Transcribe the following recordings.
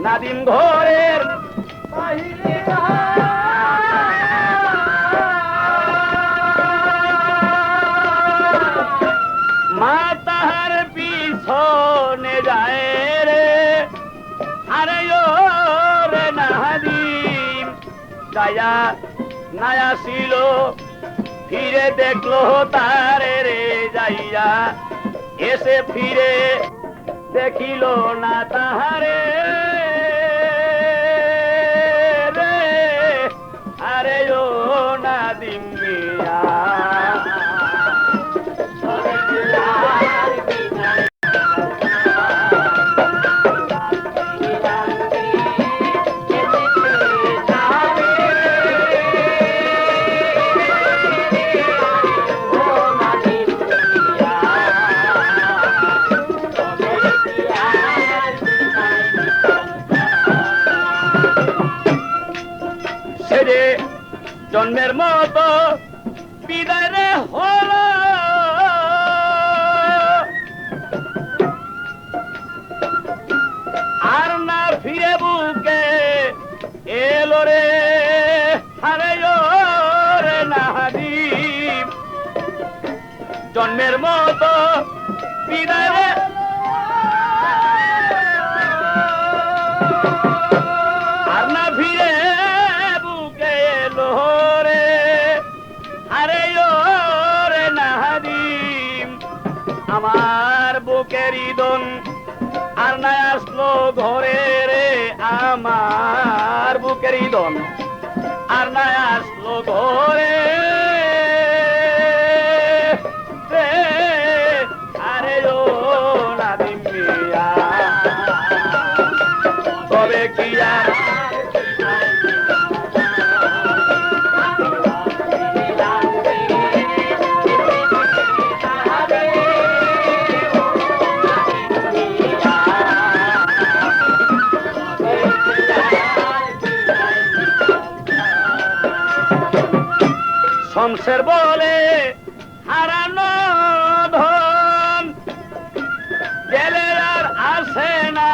নাদিম ঘরের মা তাহার পিছনে যায় রে, আরে ও রে নাদিম যায়া নায়া ছিল, ফিরে দেখলো তারে রে যাইয়া, এসে ফিরে দেখিল না তাহারে রে, আরে ও নাদিম মিয়া জন্মের মতো বিদায় রে হল, আর না ফিরে বুকে এলো রে, আরে ও রে নাদিম জন্মের মতো বিদায় রে, আর না ফিরে বুকে এলো রে, আরে ও রে নাদিম আমার বুকের দন, আর না আসলো ঘরে রে, আমার বুকের দন আর না আসলো ঘরে রে, আরে ও নাদিম মিয়া তবে কি আর শমশের বলে হারানো ধন গেলে আর আসে না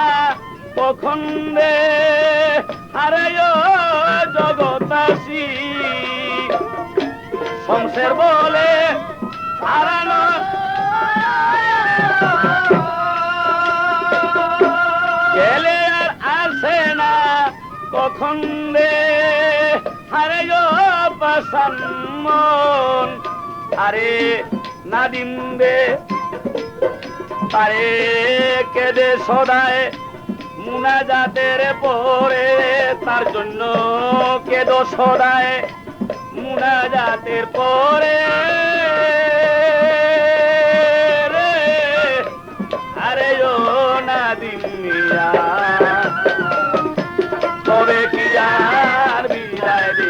কখন রে, আরে ও জগতাসী শমশের বলে হারানো গেলে আর আসে না কখন রে, আরে ও পাশান মন, আরে নাদিম রে আরে কেদে সদায় মুনাজাতের পরে, তার জন্য কেদো সদায় মুনাজাতের পরে রে, আরে ও নাদিম মিয়া তবে কি আর বিদায় দে,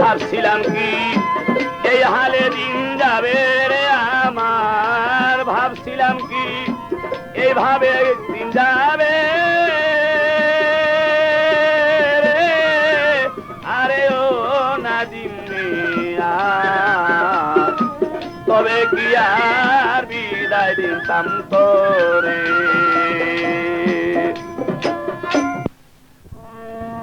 ভাবছিলাম কি এই হালে দিন যাবে রে আমার, ভাবছিলাম কি এইভাবে দিন যাবে রে, আরে ও নাদিম মিয়া তবে কি আর বিদায় দিতাম তোরে।